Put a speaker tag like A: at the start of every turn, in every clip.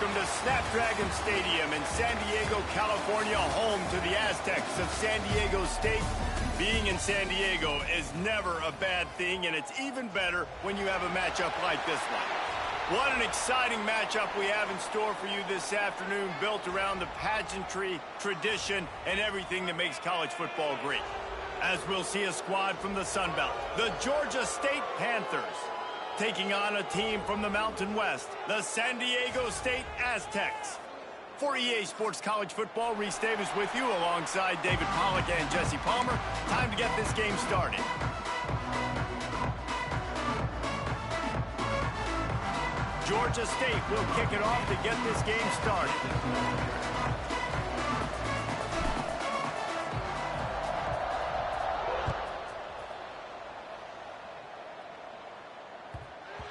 A: Welcome to Snapdragon Stadium in San Diego, California, home to the Aztecs of San Diego State. Being in San Diego is never a bad thing, and it's even better when you have a matchup like this one. What an exciting matchup we have in store for you this afternoon, built around the pageantry, tradition, and everything that makes college football great. As we'll see a squad from the Sun Belt, the Georgia State Panthers, taking on a team from the Mountain West, the San Diego State Aztecs. For EA Sports College Football, Reese Davis with you alongside David Pollack and Jesse Palmer. Time to get this game started. Georgia State will kick it off to get this game started.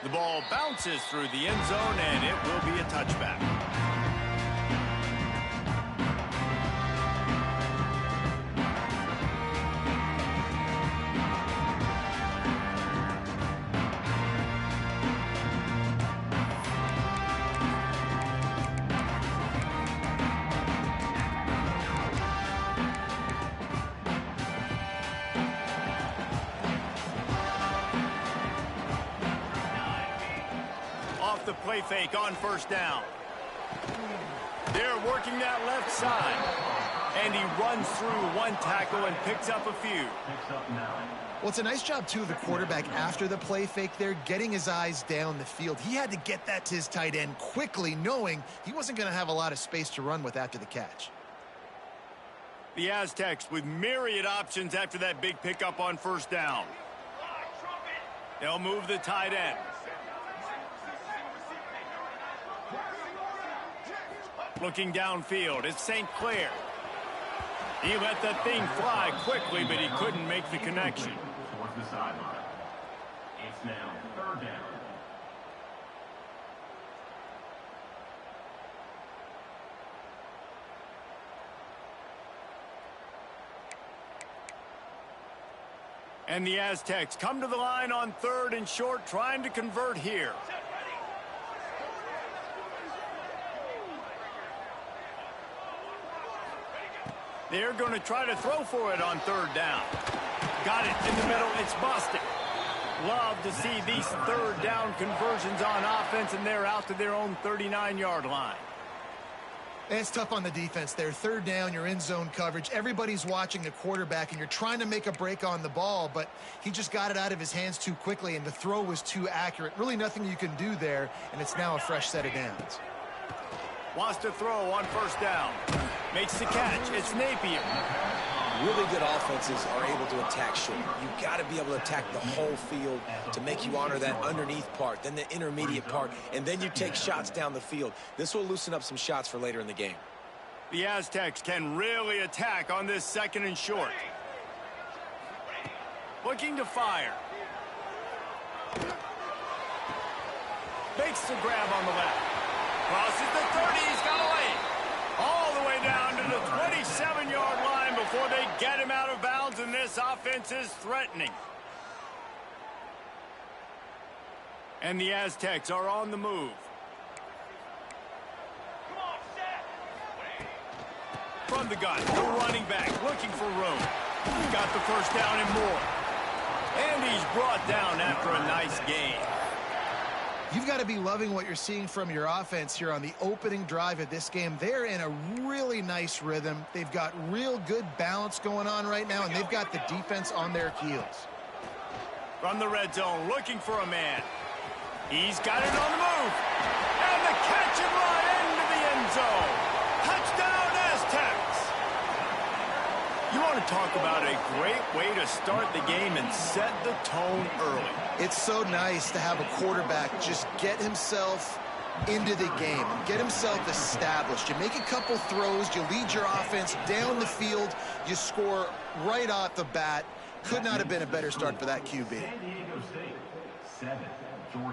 A: The ball bounces through the end zone, and it will be a touchback. The play fake on first down. They're working that left side. And he runs through one tackle and picks up a few.
B: Well, it's a nice job, too, of the quarterback after the play fake there, getting his eyes down the field. He had to get that to his tight end quickly, knowing he wasn't going to have a lot of space to run with after the catch.
A: The Aztecs with myriad options after that big pickup on first down. They'll move the tight end. Looking downfield, it's St. Clair. He let the thing fly quickly, but he couldn't make the connection.
C: Towards the sideline. It's now third down.
A: And the Aztecs come to the line on third and short, trying to convert here. They're going to try to throw for it on third down. Got it in the middle. It's busted. Love to see these third down conversions on offense, and they're out to their own 39-yard line.
B: It's tough on the defense there. Third down, you're in zone coverage. Everybody's watching the quarterback, and you're trying to make a break on the ball, but he just got it out of his hands too quickly, and the throw was too accurate. Really nothing you can do there, and it's now a fresh set of downs.
A: Wants to throw on first down. Makes the catch. It's Napier.
D: Really good offenses are able to attack short. You've got to be able to attack the whole field to make you honor that underneath part, then the intermediate part, and then you take shots down the field. This will loosen up some shots for later in the game.
A: The Aztecs can really attack on this second and short. Looking to fire. Makes the grab on the left. Crosses the 30, he's got a lane. All the way down to the 27-yard line before they get him out of bounds, and this offense is threatening. And the Aztecs are on the move. From the gun, the running back looking for room. He got the first down and more. And he's brought down after a nice gain.
B: You've got to be loving what you're seeing from your offense here on the opening drive of this game. They're in a really nice rhythm. They've got real good balance going on right now, and they've got the defense on their heels.
A: From the red zone, looking for a man. He's got it on the move. And the catch and run into the end zone. Touchdown, Aztecs. You want to talk about a great way to start the game and set the tone early.
B: It's so nice to have a quarterback just get himself into the game, get himself established. You make a couple throws, you lead your offense down the field, you score right off the bat. Could not have been a better start for that QB.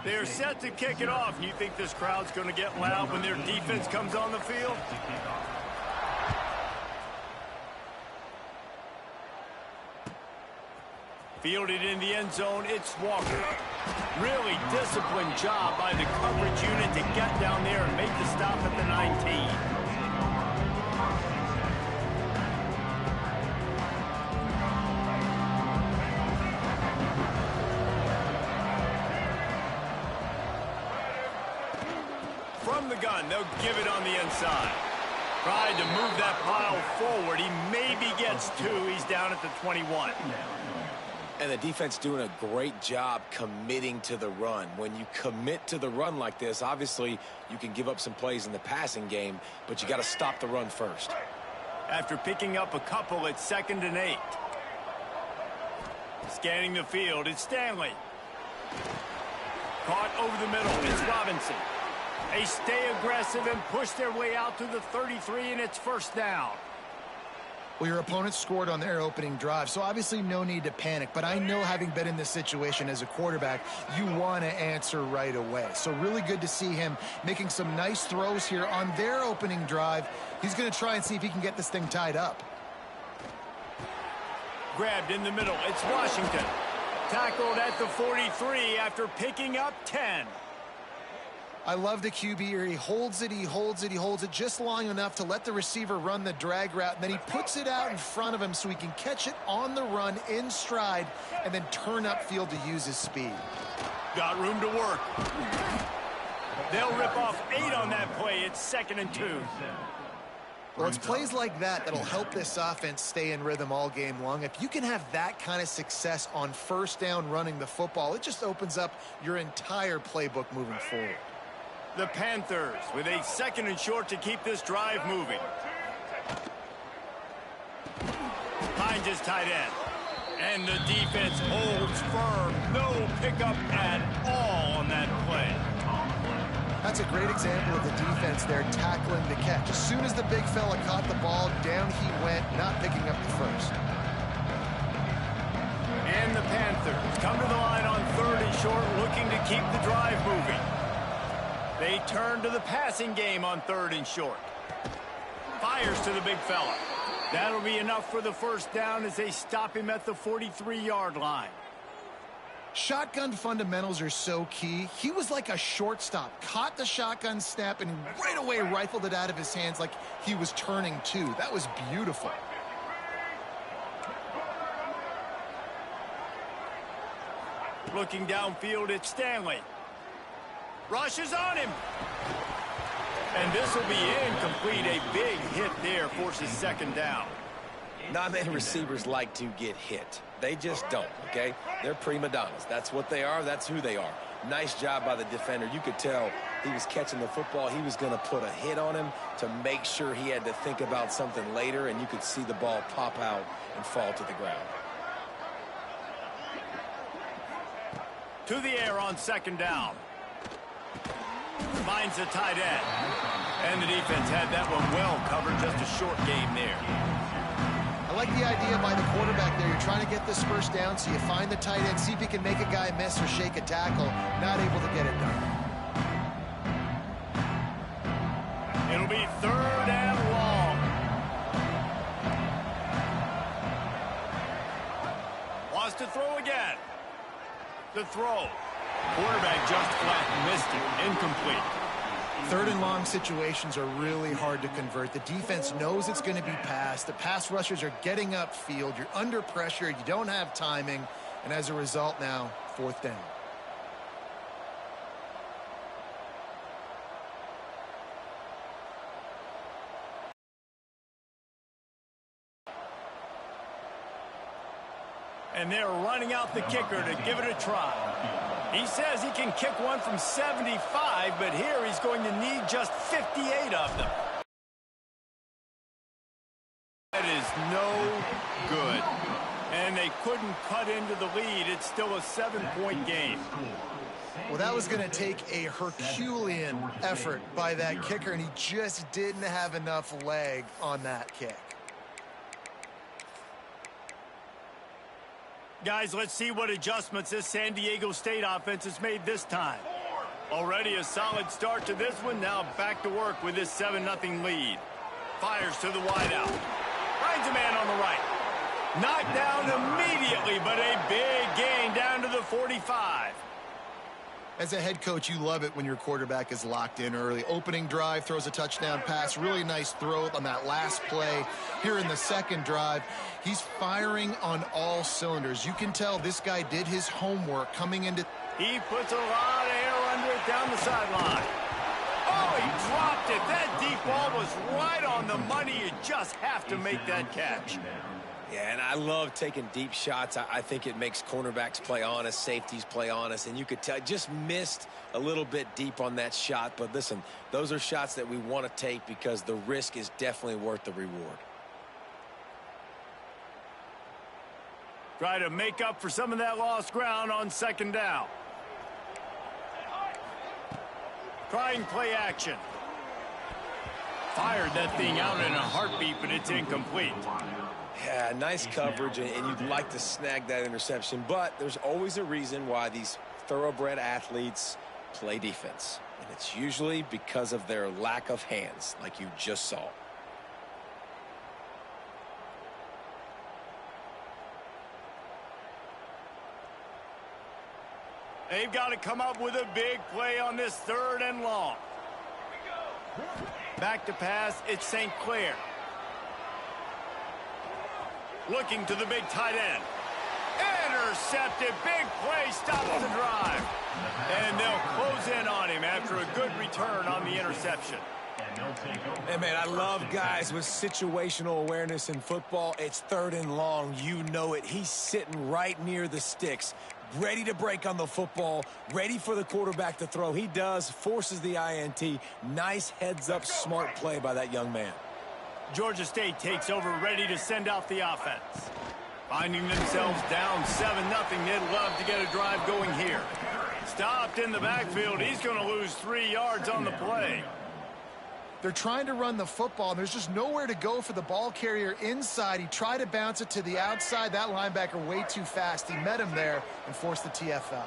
A: They're set to kick it off. You think this crowd's going to get loud when their defense comes on the field? Fielded in the end zone, it's Walker. Really disciplined job by the coverage unit to get down there and make the stop at the 19. From the gun, they'll give it on the inside. Tried to move that pile forward. He maybe gets two. He's down at the 21.
D: And the defense doing a great job committing to the run. When you commit to the run like this, obviously you can give up some plays in the passing game, but you got to stop the run first.
A: After picking up a couple, it's 2nd and 8. Scanning the field, it's Stanley. Caught over the middle, it's Robinson. They stay aggressive and push their way out to the 33, and it's 1st down.
B: Well, your opponent scored on their opening drive, so obviously no need to panic. But I know, having been in this situation as a quarterback, you want to answer right away. So really good to see him making some nice throws here on their opening drive. He's going to try and see if he can get this thing tied up.
A: Grabbed in the middle, it's Washington. Tackled at the 43 after picking up 10.
B: I love the QB here. He holds it, he holds it, he holds it just long enough to let the receiver run the drag route, and then he puts it out in front of him so he can catch it on the run in stride and then turn upfield to use his speed.
A: Got room to work. They'll rip off 8 on that play. It's 2nd and 2.
B: Well, it's plays like that that'll help this offense stay in rhythm all game long. If you can have that kind of success on 1st down running the football, it just opens up your entire playbook moving forward.
A: The Panthers with a 2nd and short to keep this drive moving. Finds his tight end. And the defense holds firm. No pickup at all on that play.
B: That's a great example of the defense there tackling the catch. As soon as the big fella caught the ball, down he went, not picking up the first.
A: And the Panthers come to the line on 3rd and short, looking to keep the drive moving. They turn to the passing game on 3rd and short. Fires to the big fella. That'll be enough for the 1st down as they stop him at the 43-yard line.
B: Shotgun fundamentals are so key. He was like a shortstop. Caught the shotgun snap and right away rifled it out of his hands like he was turning two. That was beautiful.
A: Looking downfield, it's Stanley. Rushes on him. And this will be incomplete. A big hit there forces 2nd down.
D: Not many receivers like to get hit. They just don't, okay? They're prima donnas. That's what they are. That's who they are. Nice job by the defender. You could tell he was catching the football. He was going to put a hit on him to make sure he had to think about something later, and you could see the ball pop out and fall to the ground.
A: To the air on 2nd down. Finds the tight end. And the defense had that one well covered. Just a short game there.
B: I like the idea by the quarterback there. You're trying to get this 1st down, so you find the tight end, see if he can make a guy miss or shake a tackle. Not able to get it done.
A: It'll be 3rd and long. Wants to throw again. The throw. Quarterback just flat missed it. Incomplete.
B: 3rd and long situations are really hard to convert. The defense knows it's going to be passed. The pass rushers are getting upfield. You're under pressure. You don't have timing. And as a result now, 4th down.
A: And they're running out the kicker to give it a try. He says he can kick one from 75, but here he's going to need just 58 of them. That is no good. And they couldn't cut into the lead. It's still a 7-point game.
B: Well, that was going to take a Herculean effort by that kicker, and he just didn't have enough leg on that kick.
A: Guys, let's see what adjustments this San Diego State offense has made this time. Already a solid start to this one. Now back to work with this 7-0 lead. Fires to the wideout. Finds a man on the right. Knocked down immediately, but a big gain down to the 45.
B: As a head coach, you love it when your quarterback is locked in early. Opening drive, throws a touchdown pass, really nice throw on that last play. Here in the second drive, he's firing on all cylinders. You can tell this guy did his homework coming into...
A: He puts a lot of air under it down the sideline. Oh, he dropped it. That deep ball was right on the money. You just have to make that catch.
D: Yeah, and I love taking deep shots. I think it makes cornerbacks play honest, safeties play honest, and you could tell just missed a little bit deep on that shot. But listen, those are shots that we want to take because the risk is definitely worth the reward.
A: Try to make up for some of that lost ground on second down. Trying play action. Fired that thing out in a heartbeat, but it's incomplete.
D: Yeah, nice coverage, and you'd like to snag that interception, but there's always a reason why these thoroughbred athletes play defense, and it's usually because of their lack of hands, like you just saw.
A: They've got to come up with a big play on this 3rd and long. Back to pass, it's St. Clair. Looking to the big tight end. Intercepted, big play, stops the drive. And they'll close in on him after a good return on the interception.
D: Hey, man, I love guys with situational awareness in football. It's 3rd and long. You know it. He's sitting right near the sticks, ready to break on the football, ready for the quarterback to throw. He does, forces the INT. Nice heads-up, smart play by that young man.
A: Georgia State takes over, ready to send out the offense. Finding themselves down 7-0, they'd love to get a drive going here. Stopped in the backfield. He's going to lose 3 yards on the play.
B: They're trying to run the football, and there's just nowhere to go for the ball carrier inside. He tried to bounce it to the outside. That linebacker way too fast. He met him there and forced the TFL.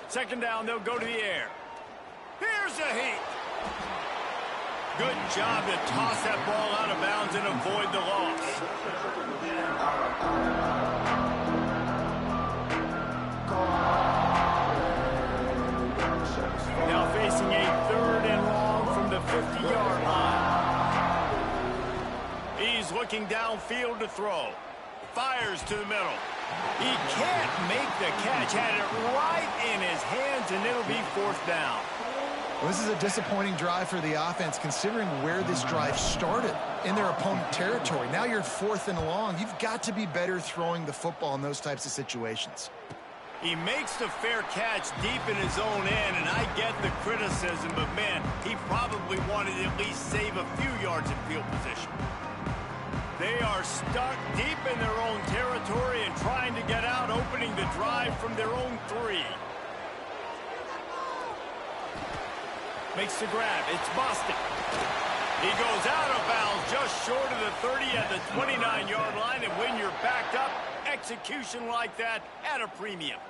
A: Second down, they'll go to the air. Here's a heat. Good job to toss that ball out of bounds and avoid the loss. Now facing a 3rd and long from the 50-yard line. He's looking downfield to throw. Fires to the middle. He can't make the catch. Had it right in his hands, and it'll be 4th down.
B: Well, this is a disappointing drive for the offense, considering where this drive started, in their opponent territory. Now you're 4th and long. You've got to be better throwing the football in those types of situations.
A: He makes the fair catch deep in his own end, and I get the criticism, but, man, he probably wanted to at least save a few yards in field position. They are stuck deep in their own territory and trying to get out, opening the drive from their own 3. Makes the grab. It's Boston. He goes out of bounds just short of the 30 at the 29-yard line, and when you're backed up, execution like that at a premium.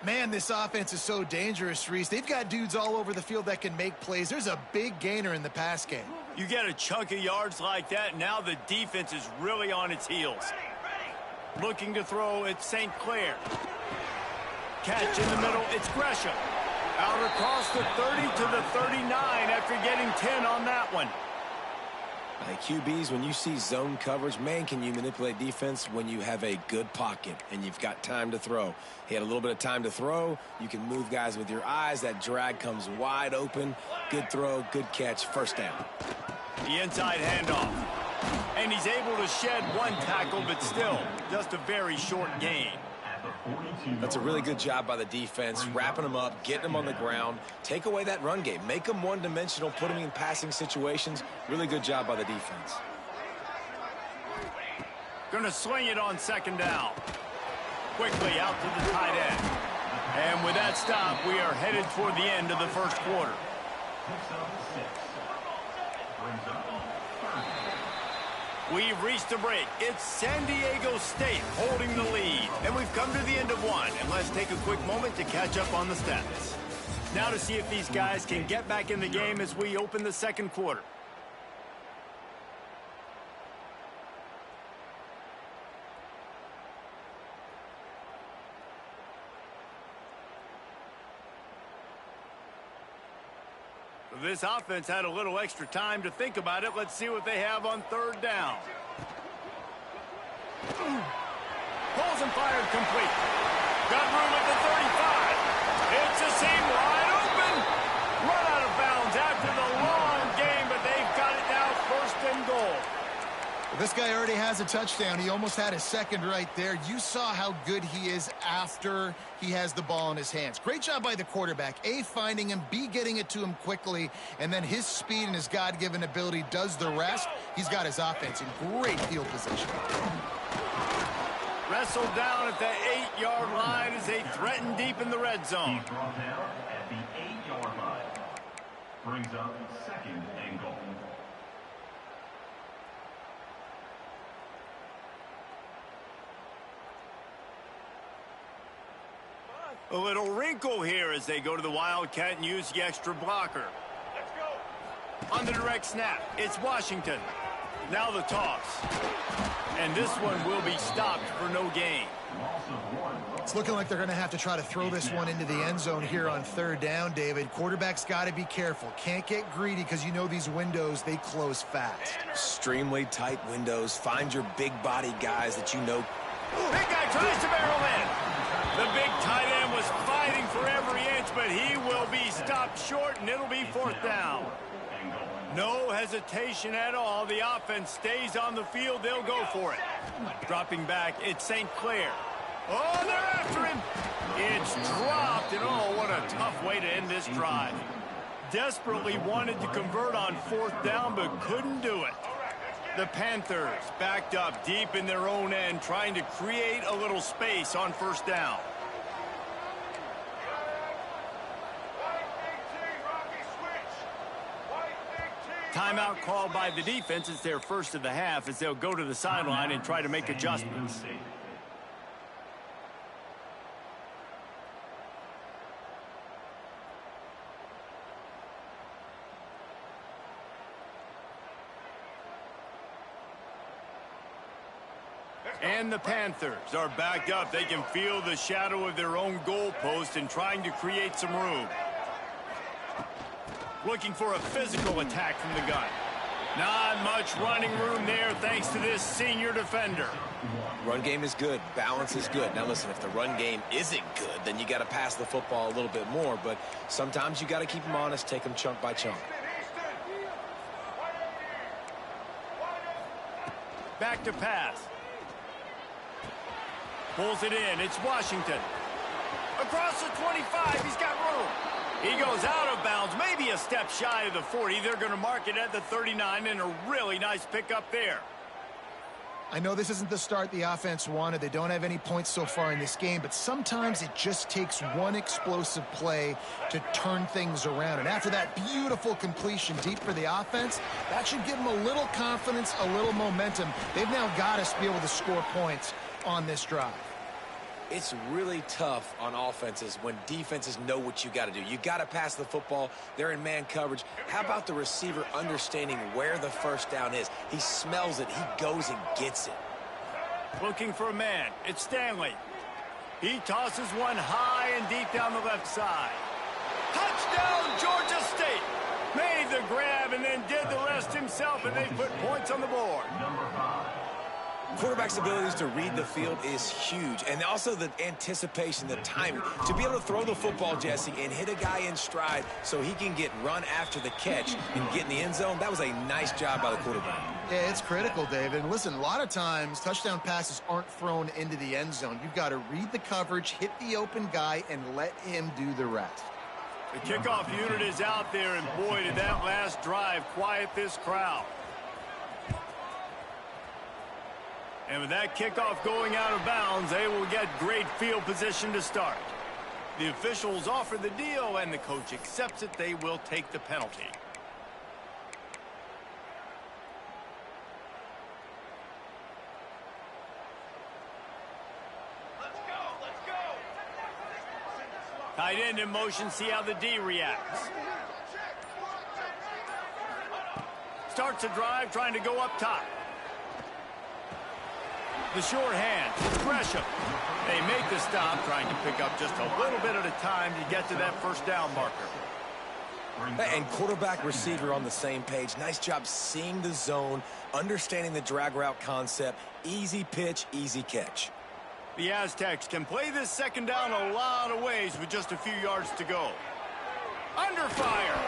B: Man, this offense is so dangerous, Reese. They've got dudes all over the field that can make plays. There's a big gainer in the pass game.
A: You get a chunk of yards like that, now the defense is really on its heels. Looking to throw, it's St. Clair. Catch in the middle, it's Gresham. Out across the 30 to the 39 after getting 10 on that one.
D: Hey, QBs, when you see zone coverage, man, can you manipulate defense when you have a good pocket and you've got time to throw. He had a little bit of time to throw. You can move guys with your eyes. That drag comes wide open. Good throw, good catch, 1st down.
A: The inside handoff. And he's able to shed 1 tackle, but still just a very short gain.
D: That's a really good job by the defense, wrapping them up, getting them on the ground. Take away that run game. Make them one-dimensional, put them in passing situations. Really good job by the defense.
A: Going to swing it on 2nd down. Quickly out to the tight end. And with that stop, we are headed toward the end of the 1st quarter. We've reached a break. It's San Diego State holding the lead. And we've come to the end of 1. And let's take a quick moment to catch up on the stats. Now to see if these guys can get back in the game as we open the 2nd quarter. This offense had a little extra time to think about it. Let's see what they have on third down. Pulls and fired complete. Got room at the 35. It's a seam wide open. Run out of bounds after the long game, but they've got it now, first and goal.
B: Well, this guy already has a touchdown. He almost had a second right there. You saw how good he is after he has the ball in his hands. Great job by the quarterback. A, finding him, B, getting it to him quickly, and then his speed and his God-given ability does the rest. He's got his offense in great field position.
A: Wrestled down at the 8-yard line as they threaten deep in the red zone.
C: He's brought down at the 8-yard line. Brings up second and goal.
A: A little wrinkle here as they go to the Wildcat and use the extra blocker. Let's go. On the direct snap, it's Washington. Now the toss. And this one will be stopped for no gain.
B: It's looking like they're going to have to try to throw this one into the end zone here on third down, David. Quarterback's got to be careful. Can't get greedy because you know these windows, they close fast.
D: Extremely tight windows. Find your big body guys that you know.
A: Big guy tries to barrel in. The big tight end was fighting for every inch, but he will be stopped short, and it'll be fourth down. No hesitation at all. The offense stays on the field. They'll go for it. Dropping back, it's St. Clair. Oh, they're after him. It's dropped, and oh, what a tough way to end this drive. Desperately wanted to convert on fourth down, but couldn't do it. The Panthers backed up deep in their own end, trying to create a little space on first down. Timeout called by the defense. It's their first of the half as they'll go to the sideline and try to make adjustments. And the Panthers are backed up. They can feel the shadow of their own goalpost and trying to create some room. Looking for a physical attack from the gun. Not much running room there thanks to this senior defender.
D: Run game is good. Balance is good. Now listen, if the run game isn't good, then you got to pass the football a little bit more. But sometimes you got to keep them honest, take them chunk by chunk.
A: Back to pass. Pulls it in. It's Washington. Across the 25. He's got room. He goes out of bounds, maybe a step shy of the 40. They're going to mark it at the 39, and a really nice pickup there.
B: I know this isn't the start the offense wanted. They don't have any points so far in this game, but sometimes it just takes one explosive play to turn things around. And after that beautiful completion deep for the offense, that should give them a little confidence, a little momentum. They've now got us to be able to score points on this drive.
D: It's really tough on offenses when defenses know what you got to do. You got to pass the football. They're in man coverage. How about the receiver understanding where the first down is? He smells it. He goes and gets it.
A: Looking for a man. It's Stanley. He tosses one high and deep down the left side. Touchdown, Georgia State. Made the grab and then did the rest himself, and they put points on the board.
C: Number 5.
D: Quarterback's abilities to read the field is huge, and also the anticipation, the timing. To be able to throw the football, Jesse, and hit a guy in stride so he can get run after the catch and get in the end zone, that was a nice job by the quarterback.
B: Yeah, it's critical, David. And listen, a lot of times touchdown passes aren't thrown into the end zone. You've got to read the coverage, hit the open guy, and let him do the rest.
A: The kickoff unit is out there, and boy, did that last drive quiet this crowd. And with that kickoff going out of bounds, they will get great field position to start. The officials offer the deal, and the coach accepts it. They will take the penalty. Let's go. Tight end in motion, see how the D reacts. Starts a drive, trying to go up top. The short hand, Gresham. They make the stop, trying to pick up just a little bit at a time to get to that first down marker.
D: And quarterback, receiver on the same page. Nice job seeing the zone, understanding the drag route concept. Easy pitch, easy catch.
A: The Aztecs can play this second down a lot of ways with just a few yards to go. Under fire.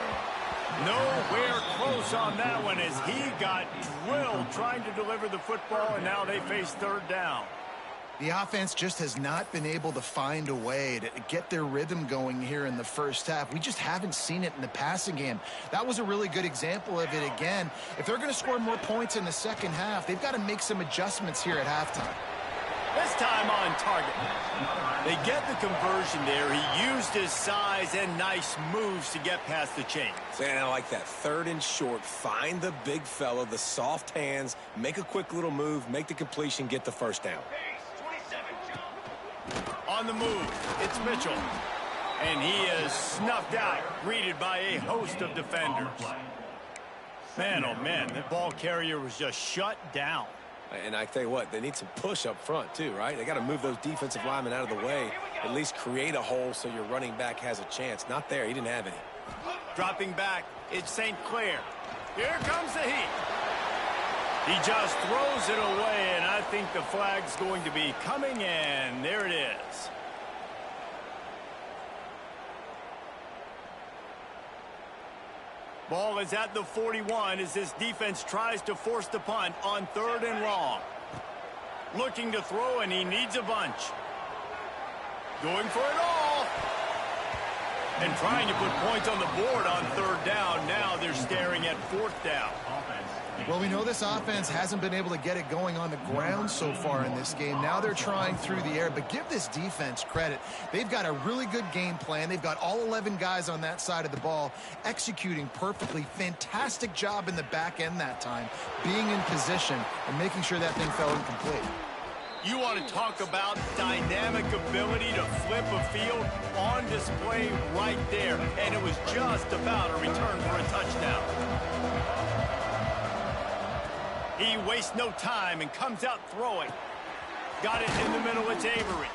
A: Nowhere close on that one as he got drilled trying to deliver the football, and now they face third down.
B: The offense just has not been able to find a way to get their rhythm going here in the first half. We just haven't seen it in the passing game. That was a really good example of it again. If they're going to score more points in the second half, they've got to make some adjustments here at halftime.
A: This time on target. They get the conversion there. He used his size and nice moves to get past the chains.
D: And I like that. Third and short. Find the big fella, the soft hands, make a quick little move, make the completion, get the first down.
A: On the move, it's Mitchell. And he is snuffed out, greeted by a host of defenders. Man, oh man, that ball carrier was just shut down.
D: And I tell you what, they need some push up front too, right? They got to move those defensive linemen out of the way, at least create a hole so your running back has a chance. Not there. He didn't have any.
A: Dropping back, it's St. Clair. Here comes the heat. He just throws it away, and I think the flag's going to be coming in. There it is. Ball is at the 41 as this defense tries to force the punt on 3rd and long. Looking to throw, and he needs a bunch. Going for it all. And trying to put points on the board on 3rd down. Now they're staring at 4th down.
B: Well, we know this offense hasn't been able to get it going on the ground so far in this game. Now they're trying through the air, but give this defense credit. They've got a really good game plan. They've got all 11 guys on that side of the ball executing perfectly. Fantastic job in the back end that time, being in position and making sure that thing fell incomplete.
A: You want to talk about dynamic ability to flip a field on display right there. And it was just about a return for a touchdown. He wastes no time and comes out throwing. Got it in the middle, it's Avery.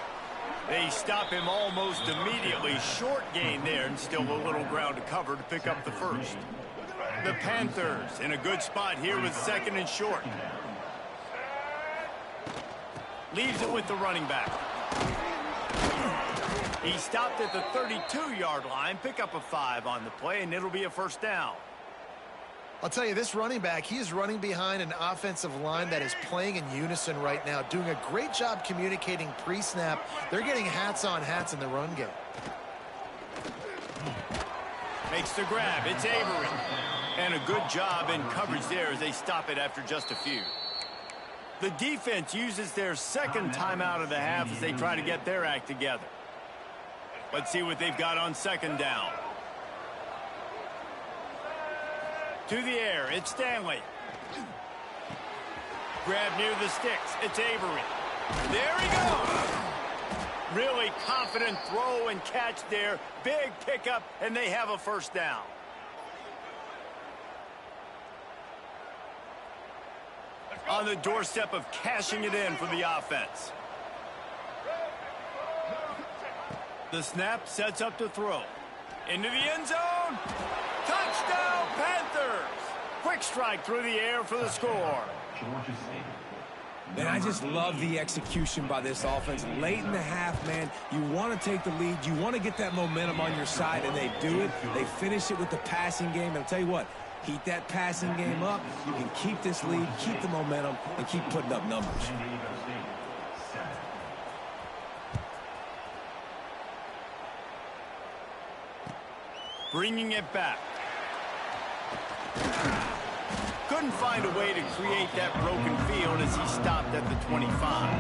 A: They stop him almost immediately. Short gain there and still a little ground to cover to pick up the first. The Panthers in a good spot here with 2nd and short. Leaves it with the running back. He stopped at the 32-yard line. Pick up a 5 on the play, and it'll be a first down.
B: I'll tell you, this running back, he is running behind an offensive line that is playing in unison right now, doing a great job communicating pre-snap. They're getting hats on hats in the run game.
A: Makes the grab. It's Avery. And a good job in coverage there as they stop it after just a few. The defense uses their 2nd timeout of the half as they try to get their act together. Let's see what they've got on 2nd down. To the air, it's Stanley. Grab near the sticks, it's Avery. There he goes. Really confident throw and catch there. Big pickup, and they have a first down. On the doorstep of cashing it in for the offense. The snap sets up to throw. Into the end zone. Touchdown, Panthers! Quick strike through the air for the score.
D: Man, I just love the execution by this offense. Late in the half, man, you want to take the lead. You want to get that momentum on your side, and they do it. They finish it with the passing game. And I'll tell you what, heat that passing game up. You can keep this lead, keep the momentum, and keep putting up numbers.
A: Bringing it back. Couldn't find a way to create that broken field as he stopped at the 25.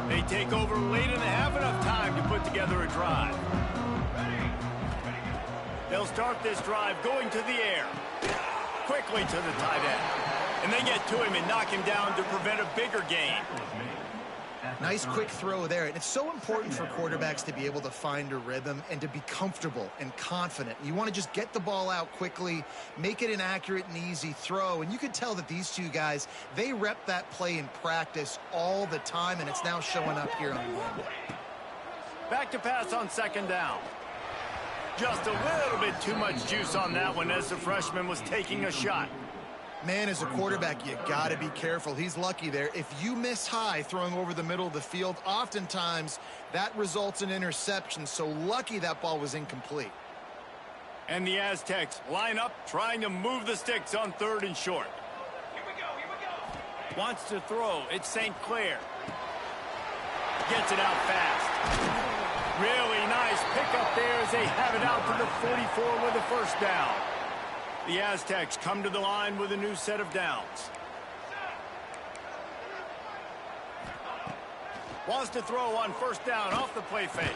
A: They take over late and have enough time to put together a drive. They'll start this drive going to the air. Quickly to the tight end. And they get to him and knock him down to prevent a bigger gain.
B: Nice quick throw there. And it's so important for quarterbacks to be able to find a rhythm and to be comfortable and confident. You want to just get the ball out quickly, make it an accurate and easy throw. And you can tell that these two guys, they rep that play in practice all the time, and it's now showing up here on Monday.
A: Back to pass on second down. Just a little bit too much juice on that one as the freshman was taking a shot.
B: Man, as a quarterback, you got to be careful. He's lucky there. If you miss high throwing over the middle of the field, oftentimes that results in interception. So lucky that ball was incomplete.
A: And the Aztecs line up trying to move the sticks on third and short. Here we go. Wants to throw. It's St. Clair. Gets it out fast. Really nice pickup there as they have it out to the 44 with a first down. The Aztecs come to the line with a new set of downs. Wants to throw on first down off the play fake.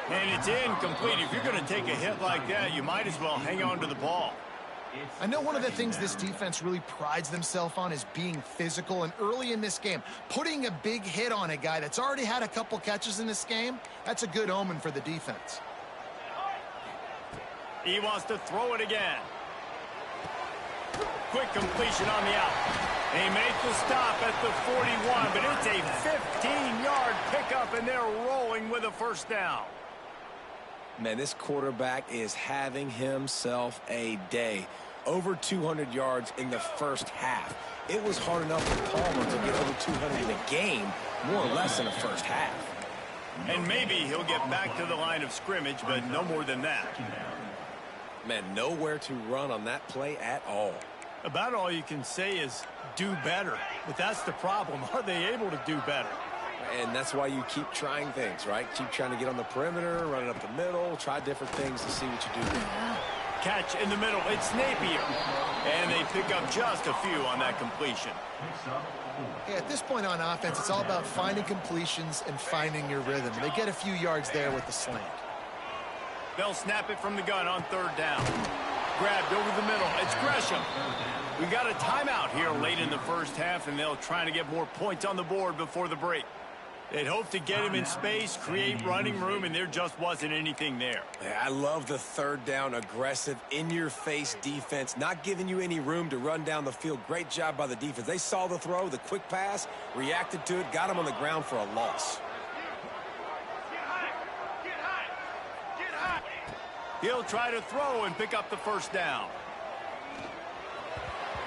A: And it's incomplete. If you're going to take a hit like that, you might as well hang on to the ball.
B: I know one of the things this defense really prides themselves on is being physical. And early in this game, putting a big hit on a guy that's already had a couple catches in this game, that's a good omen for the defense.
A: He wants to throw it again. Quick completion on the out. They make the stop at the 41, but it's a 15-yard pickup, and they're rolling with a first down.
D: Man, this quarterback is having himself a day. Over 200 yards in the first half. It was hard enough for Palmer to get over 200 in a game, more or less in the first half.
A: And maybe he'll get back to the line of scrimmage, but no more than that.
D: Man, nowhere to run on that play at all.
A: About all you can say is do better. But that's the problem. Are they able to do better?
D: And that's why you keep trying things, right? Keep trying to get on the perimeter, running up the middle, try different things to see what you do.
A: Catch in the middle. It's Napier. And they pick up just a few on that completion.
B: Yeah, at this point on offense, it's all about finding completions and finding your rhythm. They get a few yards there with the slant.
A: They'll snap it from the gun on third down. Grabbed over the middle. It's Gresham. We've got a timeout here late in the first half, and they'll try to get more points on the board before the break. They'd hope to get him in space, create running room, and there just wasn't anything there.
D: Yeah, I love the third down, aggressive, in-your-face defense, not giving you any room to run down the field. Great job by the defense. They saw the throw, the quick pass, reacted to it, got him on the ground for a loss.
A: He'll try to throw and pick up the first down.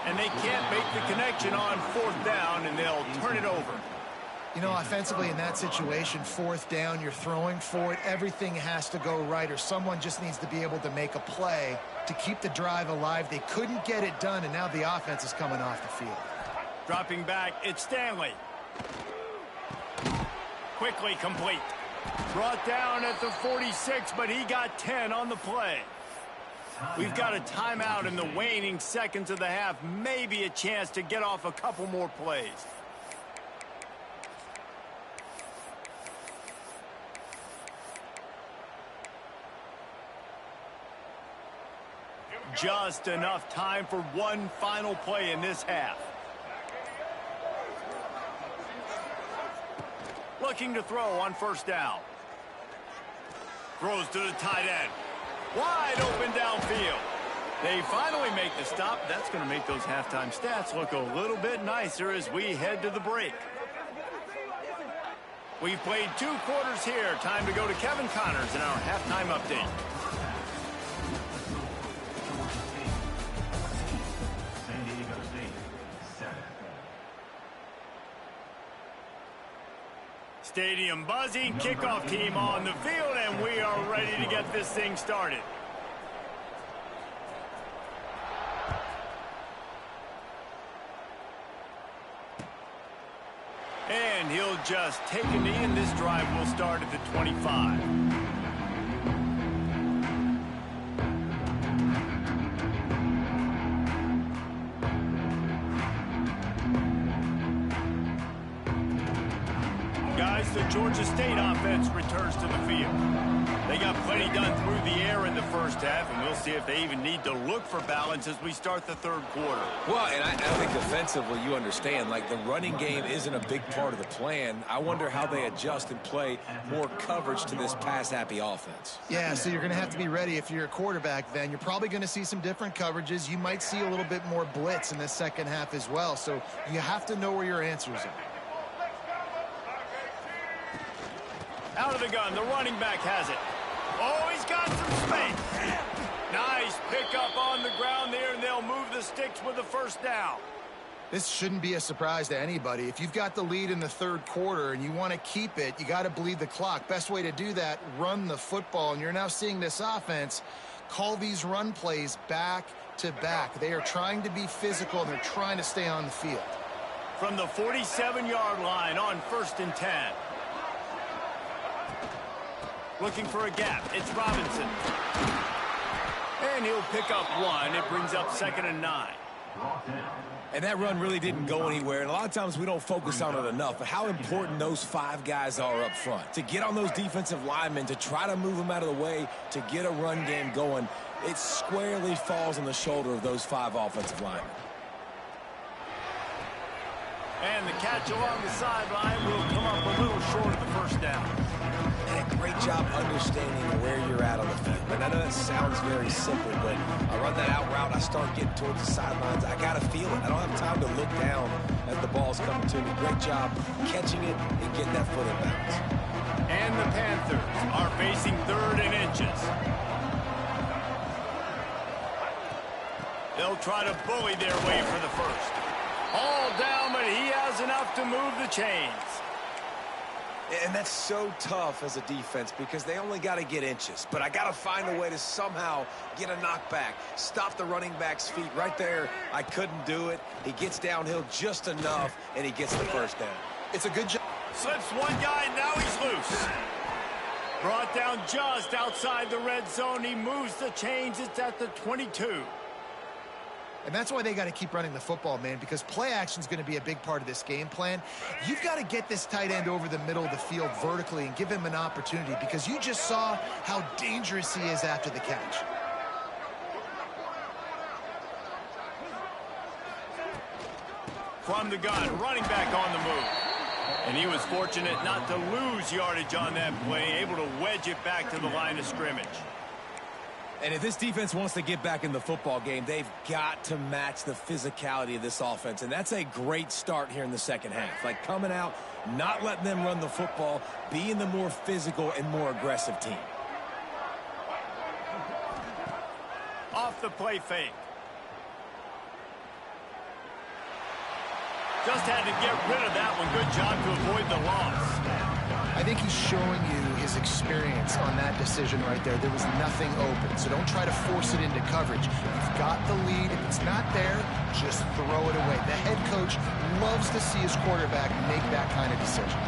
A: And they can't make the connection on fourth down, and they'll turn it over.
B: You know, offensively in that situation, fourth down, you're throwing for it. Everything has to go right, or someone just needs to be able to make a play to keep the drive alive. They couldn't get it done, and now the offense is coming off the field.
A: Dropping back, it's Stanley. Quickly complete. Brought down at the 46, but he got 10 on the play. We've got a timeout in the waning seconds of the half. Maybe a chance to get off a couple more plays. Just enough time for one final play in this half. Looking to throw on first down. Throws to the tight end. Wide open downfield. They finally make the stop. That's going to make those halftime stats look a little bit nicer as we head to the break. We've played 2 quarters here. Time to go to Kevin Connors in our halftime update.
C: San Diego State, 7.
A: Stadium buzzing, kickoff team on the field, and we are ready to get this thing started. And he'll just take a knee, and this drive will start at the 25. Guys, the Georgia State offense returns to the field. They got plenty done through the air in the first half, and we'll see if they even need to look for balance as we start the third quarter.
D: Well, and I think defensively, you understand, like, the running game isn't a big part of the plan. I wonder how they adjust and play more coverage to this pass-happy offense.
B: Yeah, so you're going to have to be ready if you're a quarterback then. You're probably going to see some different coverages. You might see a little bit more blitz in the second half as well, so you have to know where your answers are.
A: Out of the gun, the running back has it. Oh, he's got some space. Nice pickup on the ground there, and they'll move the sticks with the first down.
B: This shouldn't be a surprise to anybody. If you've got the lead in the third quarter and you want to keep it, you got to bleed the clock. Best way to do that, run the football. And you're now seeing this offense call these run plays back to back. They are trying to be physical, and they're trying to stay on the field.
A: From the 47-yard line on 1st and 10. Looking for a gap. It's Robinson. And he'll pick up one. It brings up 2nd and 9.
D: And that run really didn't go anywhere. And a lot of times we don't focus on it enough. But how important those 5 guys are up front. To get on those defensive linemen, to try to move them out of the way, to get a run game going, it squarely falls on the shoulder of those 5 offensive linemen.
A: And the catch along the sideline will come up a little short of the first down.
D: And a great job understanding where you're at on the field. And I know that sounds very simple, but I run that out route, I start getting towards the sidelines. I got to feel it. I don't have time to look down as the ball's coming to me. Great job catching it and getting that foot in bounds.
A: And the Panthers are facing 3rd and inches. They'll try to bully their way for the first. All down, but he has enough to move the chains.
D: And that's so tough as a defense because they only got to get inches. But I got to find a way to somehow get a knockback, stop the running back's feet right there. I couldn't do it. He gets downhill just enough, and he gets the first down.
B: It's a good job.
A: Slips one guy, now he's loose. Brought down just outside the red zone. He moves the chains. It's at the 22.
B: And that's why they got to keep running the football, man, because play action is going to be a big part of this game plan. You've got to get this tight end over the middle of the field vertically and give him an opportunity because you just saw how dangerous he is after the catch.
A: From the gun, running back on the move. And he was fortunate not to lose yardage on that play, able to wedge it back to the line of scrimmage.
D: And if this defense wants to get back in the football game, they've got to match the physicality of this offense. And that's a great start here in the second half. Like coming out, not letting them run the football, being the more physical and more aggressive team.
A: Off the play fake. Just had to get rid of that one. Good job to avoid the loss.
B: I think he's showing you his experience on that decision right there. There was nothing open, so don't try to force it into coverage. You've got the lead. If it's not there, just throw it away. The head coach loves to see his quarterback make that kind of decision.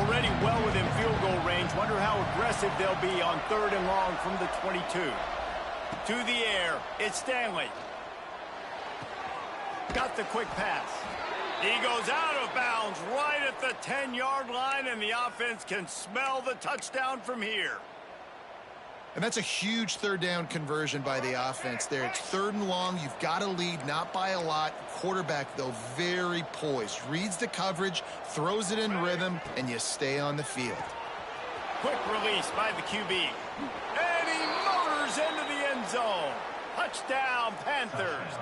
A: Already well within field goal range. Wonder how aggressive they'll be on 3rd and long from the 22. To the air, it's Stanley. Got the quick pass. He goes out of bounds right at the 10-yard line, and the offense can smell the touchdown from here.
B: And that's a huge 3rd down conversion by the offense there. It's 3rd and long. You've got a lead, not by a lot. Quarterback, though, very poised. Reads the coverage, throws it in rhythm, and you stay on the field.
A: Quick release by the QB. And he motors into the end zone. Touchdown, Panthers.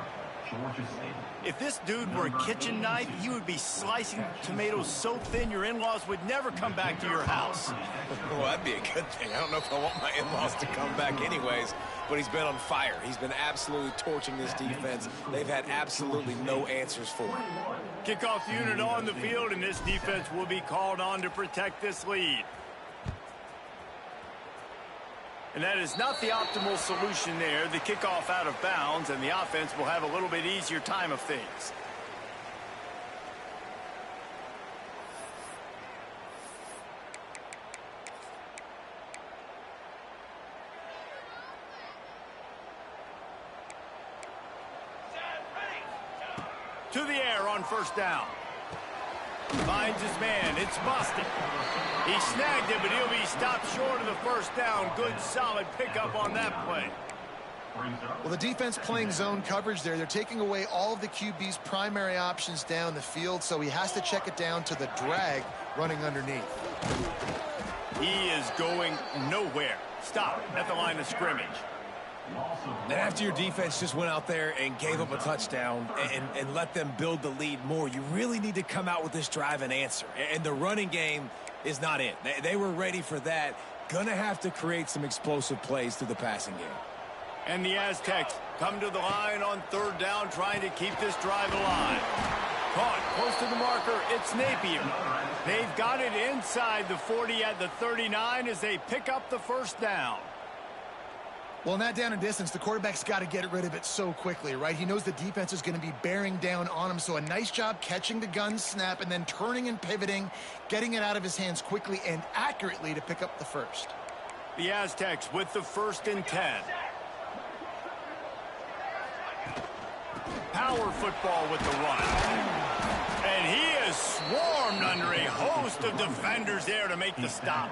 A: If this dude were a kitchen knife, he would be slicing tomatoes so thin your in-laws would never come back to your house.
D: Well, that'd be a good thing. I don't know if I want my in-laws to come back anyways, but he's been on fire. He's been absolutely torching this defense. They've had absolutely no answers for him.
A: Kickoff unit on the field, and this defense will be called on to protect this lead. And that is not the optimal solution there. The kickoff out of bounds, and the offense will have a little bit easier time of things. To the air on 1st down. Finds his man. It's busted. He snagged it, but he'll be stopped short of the first down. Good, solid pickup on that play.
B: Well, the defense playing zone coverage there. They're taking away all of the QB's primary options down the field, so he has to check it down to the drag running underneath.
A: He is going nowhere. Stop at the line of scrimmage.
D: And after your defense just went out there and gave up a touchdown and let them build the lead more, you really need to come out with this drive and answer. And the running game is not it. They were ready for that. Gonna have to create some explosive plays through the passing game.
A: And the Aztecs come to the line on third down, trying to keep this drive alive. Caught close to the marker. It's Napier. They've got it inside the 40 at the 39 as they pick up the first down.
B: Well, in that down and distance, the quarterback's got to get rid of it so quickly, right? He knows the defense is going to be bearing down on him, so a nice job catching the gun snap and then turning and pivoting, getting it out of his hands quickly and accurately to pick up the first.
A: The Aztecs with the 1st and 10. Power football with the run. And he is swarmed under a host of defenders there to make the stop.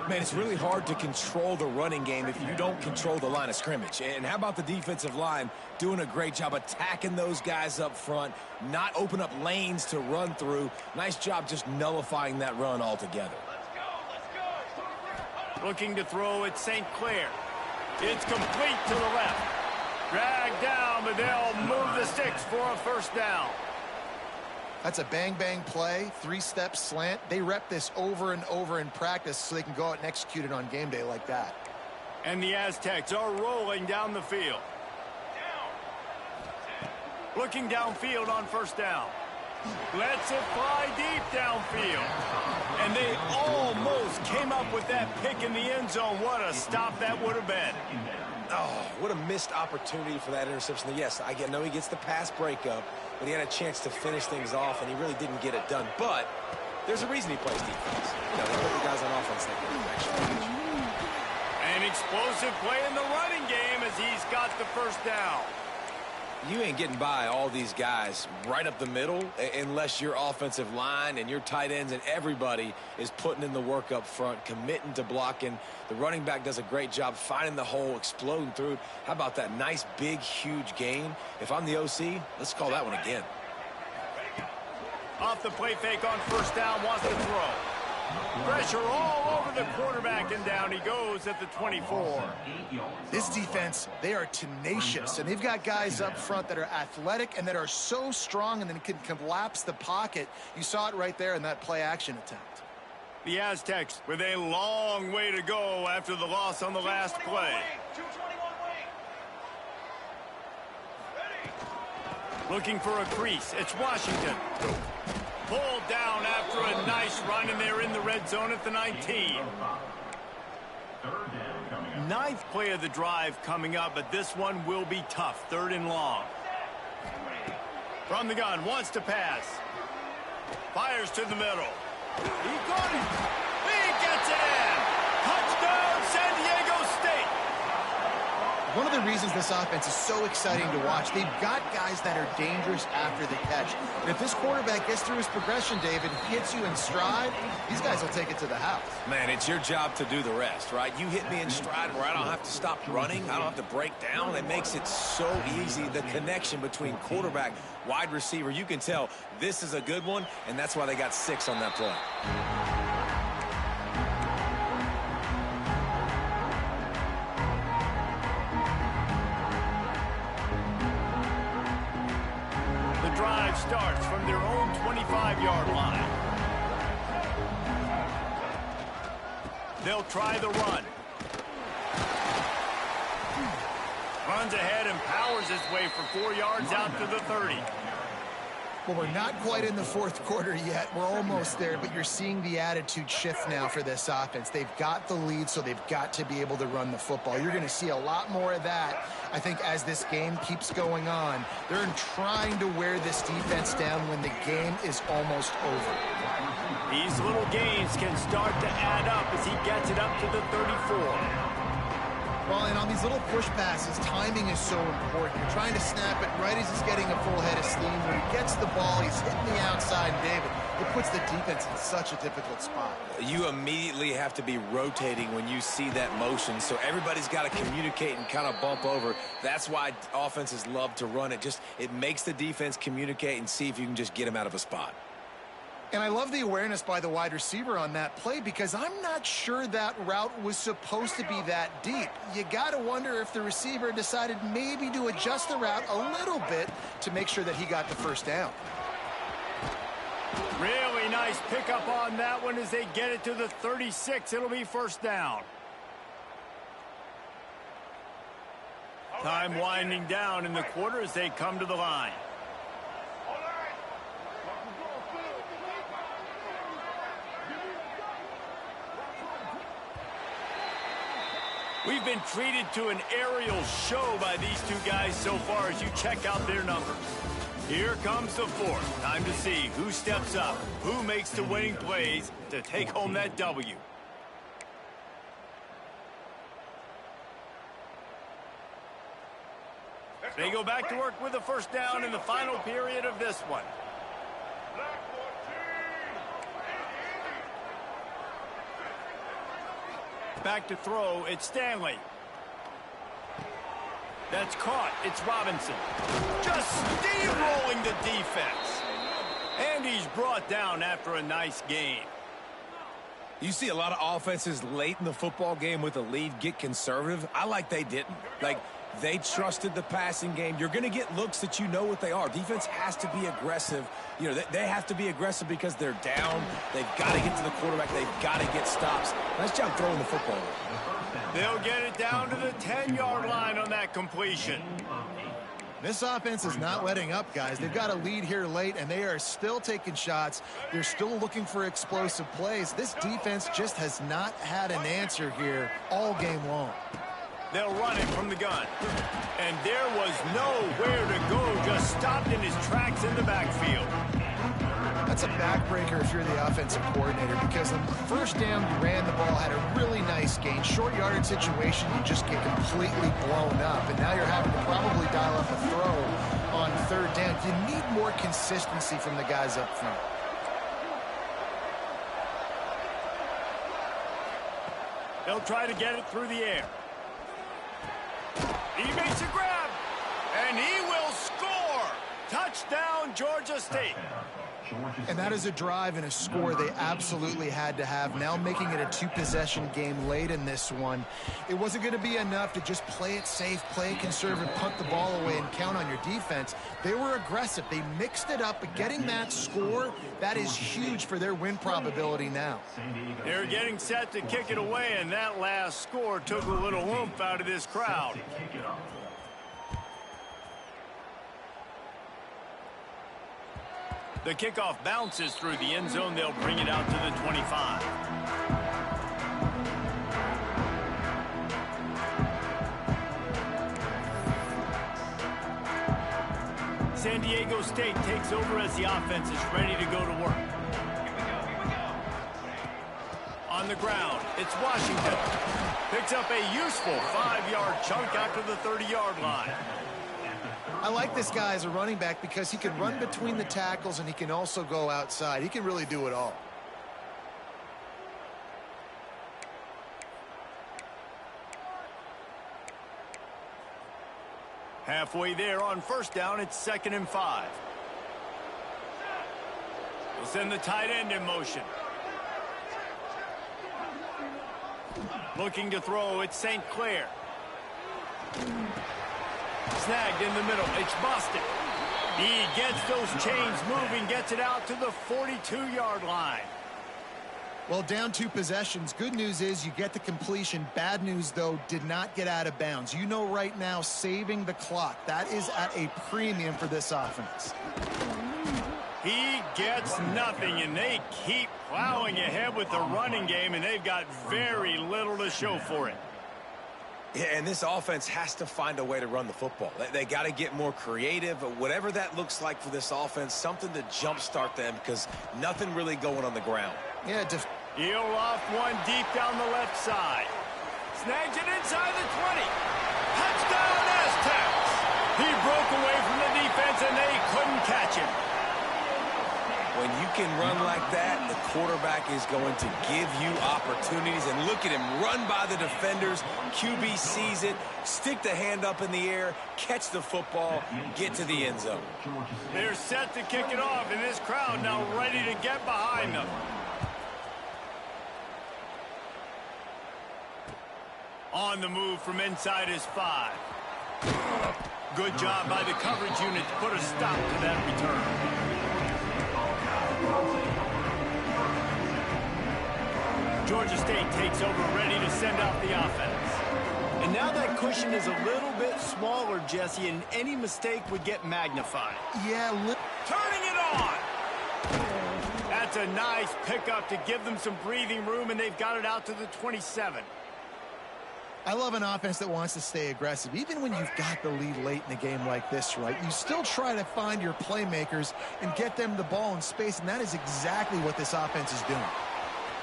D: Man, it's really hard to control the running game if you don't control the line of scrimmage. And how about the defensive line doing a great job attacking those guys up front, not open up lanes to run through. Nice job just nullifying that run altogether.
A: Looking to throw at St. Clair. It's complete to the left. Dragged down, but they'll move the sticks for a first down.
B: That's a bang-bang play, 3-step slant. They rep this over and over in practice so they can go out and execute it on game day like that.
A: And the Aztecs are rolling down the field. Looking downfield on first down. Lets it fly deep downfield. And they almost came up with that pick in the end zone. What a stop that would have been.
D: Oh, what a missed opportunity for that interception. Yes, I know he gets the pass breakup, but he had a chance to finish things off, and he really didn't get it done. But there's a reason he plays defense. You know, they put the guys on offense that can actually.
A: An explosive play in the running game as he's got the first down.
D: You ain't getting by all these guys right up the middle unless your offensive line and your tight ends and everybody is putting in the work up front, committing to blocking. The running back does a great job finding the hole, exploding through. How about that nice, big, huge gain? If I'm the OC, let's call that one again.
A: Off the play fake on first down, wants to throw. Pressure all over the quarterback, and down he goes at the 24.
B: This defense, they are tenacious, and they've got guys up front that are athletic and that are so strong and then can collapse the pocket. You saw it right there in that play-action attempt.
A: The Aztecs with a long way to go after the loss on the last play. Looking for a crease. It's Washington. Pulled down after a nice run, and they're in the red zone at the 19. Ninth play of the drive coming up, but this one will be tough. 3rd and long. From the gun, wants to pass. Fires to the middle. He got it. He gets it in. Touchdown, San Diego State.
B: One of the reasons this offense is so exciting to watch, they've got guys that are dangerous after the catch. And if this quarterback gets through his progression, David, hits you in stride, these guys will take it to the house.
D: Man, it's your job to do the rest, right? You hit me in stride where I don't have to stop running. I don't have to break down. It makes it so easy, the connection between quarterback, wide receiver. You can tell this is a good one, and that's why they got 6 on that play.
A: Starts from their own 25-yard line. They'll try the run. Runs ahead and powers his way for 4 yards out to the 30.
B: Well, we're not quite in the 4th quarter yet. We're almost there, but you're seeing the attitude shift now for this offense. They've got the lead, so they've got to be able to run the football. You're going to see a lot more of that, I think, as this game keeps going on. They're trying to wear this defense down when the game is almost over.
A: These little gains can start to add up as he gets it up to the 34.
B: Well, and on these little push passes, timing is so important. You're trying to snap it right as he's getting a full head of steam. When he gets the ball, he's hitting the outside, and David, it puts the defense in such a difficult spot.
D: You immediately have to be rotating when you see that motion, so everybody's got to communicate and kind of bump over. That's why offenses love to run it. It makes the defense communicate and see if you can just get him out of a spot.
B: And I love the awareness by the wide receiver on that play because I'm not sure that route was supposed to be that deep. You got to wonder if the receiver decided maybe to adjust the route a little bit to make sure that he got the first down.
A: Really nice pickup on that one as they get it to the 36. It'll be first down. Time winding down in the quarter as they come to the line. We've been treated to an aerial show by these two guys so far as you check out their numbers. Here comes the fourth. Time to see who steps up, who makes the winning plays to take home that W. They go back to work with a first down in the final period of this one. Back to throw, it's Stanley. That's caught, it's Robinson. Just steamrolling the defense. And he's brought down after a nice gain.
D: You see a lot of offenses late in the football game with a lead get conservative. I like they didn't. Like, they trusted the passing game. You're going to get looks that you know what they are. Defense has to be aggressive. You know, they have to be aggressive because they're down. They've got to get to the quarterback. They've got to get stops. Nice job throwing the football.
A: They'll get it down to the 10-yard line on that completion.
B: This offense is not letting up, guys. They've got a lead here late, and they are still taking shots. They're still looking for explosive plays. This defense just has not had an answer here all game long.
A: They'll run it from the gun. And there was nowhere to go, just stopped in his tracks in the backfield.
B: That's a backbreaker if you're the offensive coordinator, because on first down, you ran the ball, had a really nice gain. Short yardage situation, you just get completely blown up. And now you're having to probably dial up a throw on third down. You need more consistency from the guys up front.
A: They'll try to get it through the air. He makes a grab, and he will score. Touchdown, Georgia State.
B: And that is a drive and a score they absolutely had to have. Now making it a two-possession game late in this one. It wasn't going to be enough to just play it safe, play it conservative, punt the ball away, and count on your defense. They were aggressive. They mixed it up, but getting that score, that is huge for their win probability now.
A: They're getting set to kick it away, and that last score took a little oomph out of this crowd. The kickoff bounces through the end zone. They'll bring it out to the 25. San Diego State takes over as the offense is ready to go to work. On the ground, it's Washington. Picks up a useful 5-yard chunk after the 30-yard line.
B: I like this guy as a running back because he can run between the tackles and he can also go outside. He can really do it all.
A: Halfway there on first down, it's 2nd and 5. We'll send the tight end in motion. Looking to throw, it's St. Clair. Snagged in the middle, it's Boston. He gets those chains moving, gets it out to the 42-yard line.
B: Well, down 2 possessions. Good news is you get the completion. Bad news, though, did not get out of bounds. You know right now, saving the clock, that is at a premium for this offense.
A: He gets nothing, and they keep plowing ahead with the running game, and they've got very little to show for it.
D: Yeah, and this offense has to find a way to run the football. They got to get more creative, whatever that looks like for this offense, something to jumpstart them because nothing really going on the ground.
B: Yeah,
A: he'll off one deep down the left side. Snags it inside the 20. Touchdown, Aztecs! He broke away from the defense, and they couldn't catch him.
D: When you can run like that, the quarterback is going to give you opportunities. And look at him run by the defenders. QB sees it, stick the hand up in the air, catch the football, get to the end zone.
A: They're set to kick it off, and this crowd now ready to get behind them. On the move from inside his 5. Good job by the coverage unit to put a stop to that return. Georgia State takes over, ready to send out the offense. And now that cushion is a little bit smaller, Jesse, and any mistake would get magnified.
B: Yeah,
A: turning it on! That's a nice pickup to give them some breathing room, and they've got it out to the 27.
B: I love an offense that wants to stay aggressive. Even when you've got the lead late in the game like this, right, you still try to find your playmakers and get them the ball in space, and that is exactly what this offense is doing.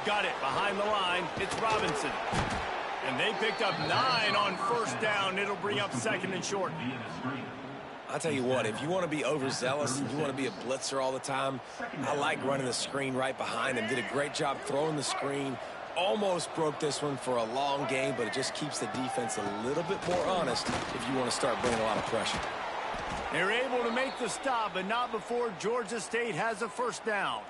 A: Got it behind the line. It's Robinson. And they picked up 9 on first down. It'll bring up second and short.
D: I'll tell you what, if you want to be overzealous and you want to be a blitzer all the time, I like running the screen right behind him. Did a great job throwing the screen. Almost broke this one for a long game, but it just keeps the defense a little bit more honest if you want to start bringing a lot of pressure.
A: They're able to make the stop, but not before Georgia State has a first down.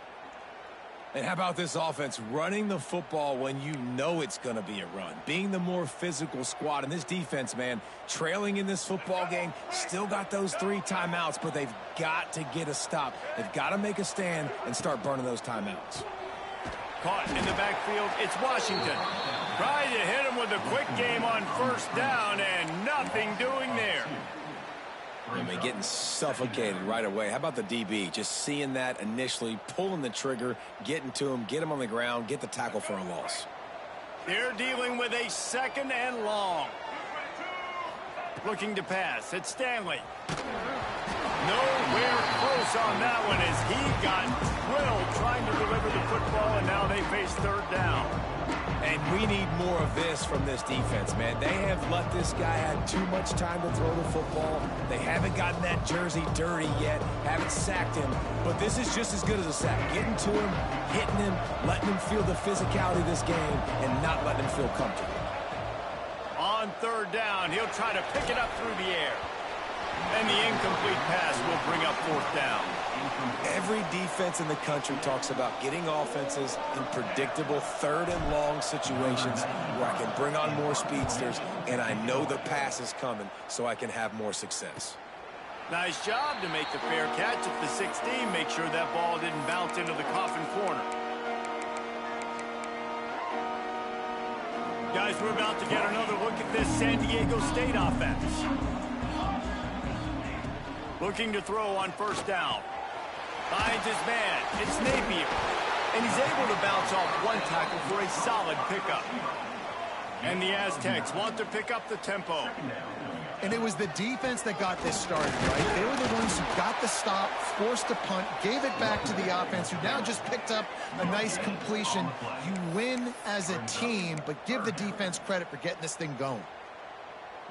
D: And how about this offense running the football when you know it's going to be a run? Being the more physical squad. And this defense, man, trailing in this football game, still got those 3 timeouts, but they've got to get a stop. They've got to make a stand and start burning those timeouts.
A: Caught in the backfield, it's Washington. Trying to hit him with a quick game on first down, and nothing doing there.
D: I mean, getting suffocated right away. How about the DB? Just seeing that initially, pulling the trigger, getting to him, get him on the ground, get the tackle for a loss.
A: They're dealing with a second and long. Looking to pass. It's Stanley. Nowhere close on that one as he got drilled trying to deliver the football, and now they face third down.
D: And we need more of this from this defense, man. They have let this guy have too much time to throw the football. They haven't gotten that jersey dirty yet, haven't sacked him. But this is just as good as a sack. Getting to him, hitting him, letting him feel the physicality of this game, and not letting him feel comfortable.
A: On third down, he'll try to pick it up through the air. And the incomplete pass will bring up fourth down.
D: Every defense in the country talks about getting offenses in predictable third and long situations where I can bring on more speedsters and I know the pass is coming so I can have more success.
A: Nice job to make the fair catch at the 16. Make sure that ball didn't bounce into the coffin corner. Guys, we're about to get another look at this San Diego State offense. Looking to throw on first down. Finds his man. It's Napier. And he's able to bounce off one tackle for a solid pickup. And the Aztecs want to pick up the tempo.
B: And it was the defense that got this started, right? They were the ones who got the stop, forced a punt, gave it back to the offense, who now just picked up a nice completion. You win as a team, but give the defense credit for getting this thing going.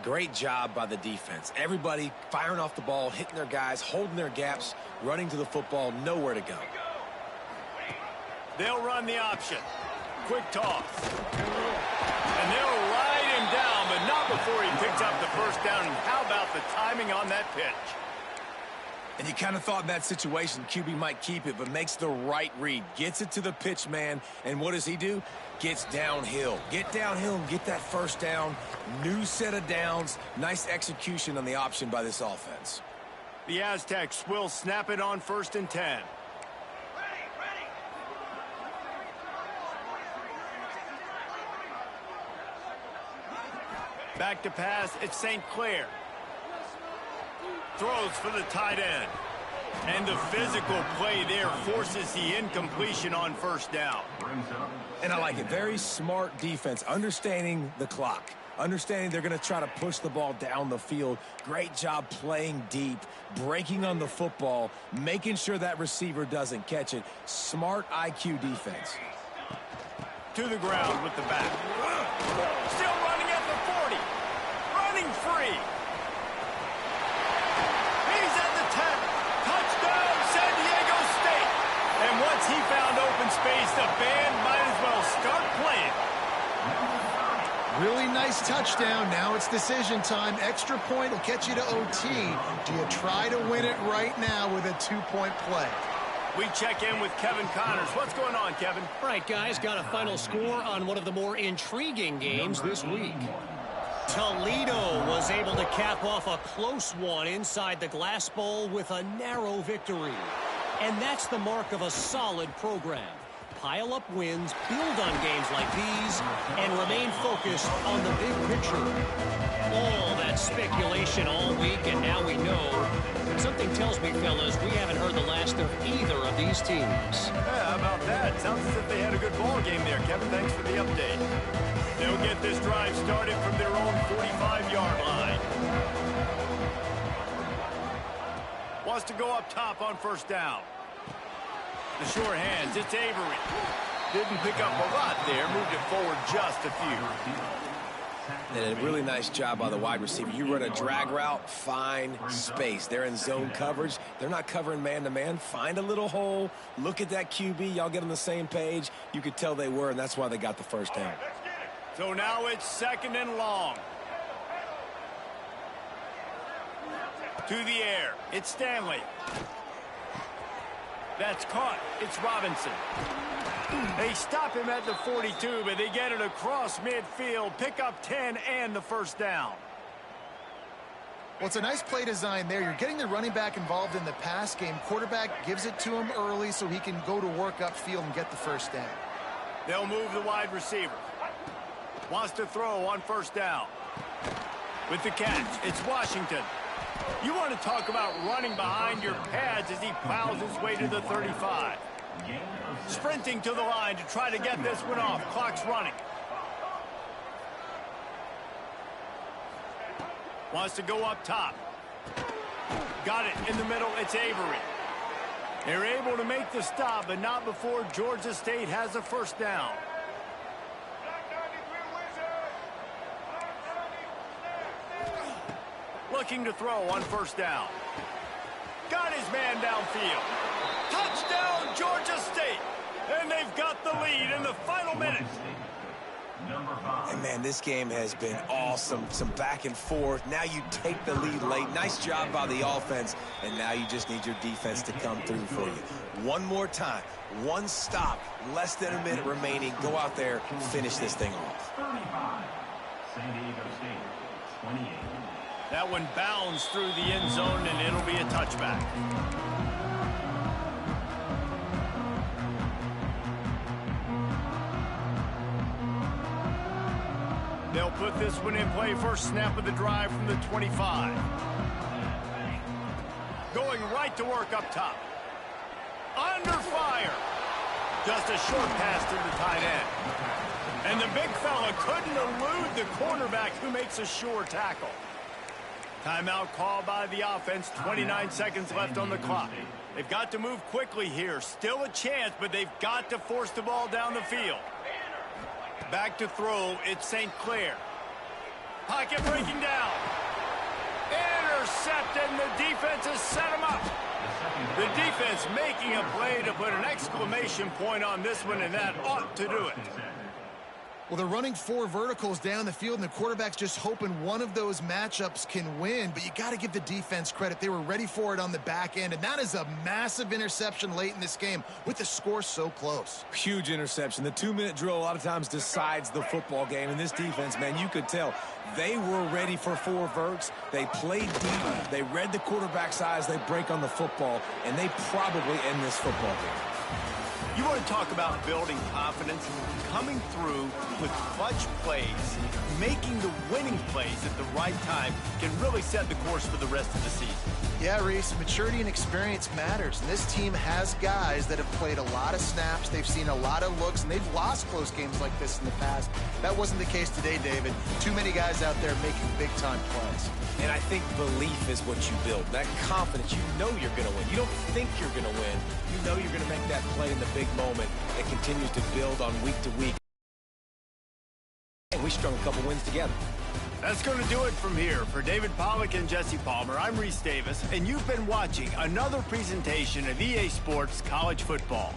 D: Great job by the defense. Everybody firing off the ball, hitting their guys, holding their gaps, running to the football, nowhere to go.
A: They'll run the option. Quick toss. And they'll ride him down, but not before he picks up the first down. And how about the timing on that pitch?
D: And you kind of thought in that situation QB might keep it, but makes the right read. Gets it to the pitch man, and what does he do? Gets downhill. Get downhill and get that first down. New set of downs. Nice execution on the option by this offense.
A: The Aztecs will snap it on 1st and 10. Back to pass, it's St. Clair. Throws for the tight end. And the physical play there forces the incompletion on first down.
D: And I like it. Very smart defense, understanding the clock. Understanding they're going to try to push the ball down the field. Great job playing deep, breaking on the football, making sure that receiver doesn't catch it. Smart IQ defense.
A: To the ground with the back. Still running free. He's at the 10. Touchdown, San Diego State. And once he found open space, the band might as well start playing.
B: Really nice touchdown. Now it's decision time. Extra point will get you to OT. Do you try to win it right now with a 2-point play?
A: We check in with Kevin Connors. What's going on, Kevin?
E: All right, guys, got a final score on one of the more intriguing games this week. Toledo was able to cap off a close one inside the Glass Bowl with a narrow victory. And that's the mark of a solid program. Pile up wins, build on games like these, and remain focused on the big picture. All that speculation all week, and now we know. Something tells me, fellas, we haven't heard the last of either of these teams.
A: Yeah, how about that? Sounds as if they had a good ball game there, Kevin. Thanks for the update. They'll get this drive started from their own 45-yard line. Wants to go up top on first down. The sure hands, it's Avery. Didn't pick up a lot there, moved it forward just a few.
D: And a really nice job by the wide receiver. You run a drag route, find space. They're in zone coverage. They're not covering man-to-man. Find a little hole. Look at that QB. Y'all get on the same page. You could tell they were, and that's why they got the first down.
A: So now it's 2nd and long. To the air, it's Stanley. That's caught. It's Robinson. They stop him at the 42, but they get it across midfield, pick up 10 and the first down.
B: Well, it's a nice play design there. You're getting the running back involved in the pass game. Quarterback gives it to him early so he can go to work upfield and get the first down.
A: They'll move the wide receiver. Wants to throw on first down. With the catch, it's Washington. You want to talk about running behind your pads as he plows his way to the 35. Sprinting to the line to try to get this one off. Clock's running. Wants to go up top. Got it in the middle. It's Avery. They're able to make the stop, but not before Georgia State has a first down. Looking to throw on first down. Got his man downfield. Touchdown, Georgia State. And they've got the lead in the final minute.
D: And, man, this game has been awesome. Some back and forth. Now you take the lead late. Nice job by the offense. And now you just need your defense to come through for you. One more time. One stop. Less than a minute remaining. Go out there and finish this thing off.
C: 35. San Diego State, 28.
A: That one bounds through the end zone, and it'll be a touchback. They'll put this one in play. First snap of the drive from the 25. Going right to work up top. Under fire. Just a short pass to the tight end. And the big fella couldn't elude the quarterback who makes a sure tackle. Timeout called by the offense. 29 seconds left on the clock. They've got to move quickly here. Still a chance, but they've got to force the ball down the field. Back to throw. It's St. Clair. Pocket breaking down. Intercepted, and the defense has set him up. The defense making a play to put an exclamation point on this one, and that ought to do it.
B: Well, they're running 4 verticals down the field, and the quarterback's just hoping one of those matchups can win. But you got to give the defense credit. They were ready for it on the back end, and that is a massive interception late in this game with the score so close.
D: Huge interception. The 2-minute drill a lot of times decides the football game. And this defense, man, you could tell they were ready for 4 verts. They played deep. They read the quarterback's eyes. They break on the football, and they probably end this football game.
A: You want to talk about building confidence, coming through with clutch plays, making the winning plays at the right time can really set the course for the rest of the season.
B: Yeah, Reese, maturity and experience matters. And this team has guys that have played a lot of snaps. They've seen a lot of looks, and they've lost close games like this in the past. That wasn't the case today, David. Too many guys out there making big-time plays.
D: And I think belief is what you build. That confidence, you know you're going to win. You don't think you're going to win. You know you're going to make that play in the big moment that continues to build on week to week. And we strung a couple wins together.
A: That's going to do it from here. For David Pollack and Jesse Palmer, I'm Reese Davis, and you've been watching another presentation of EA Sports College Football.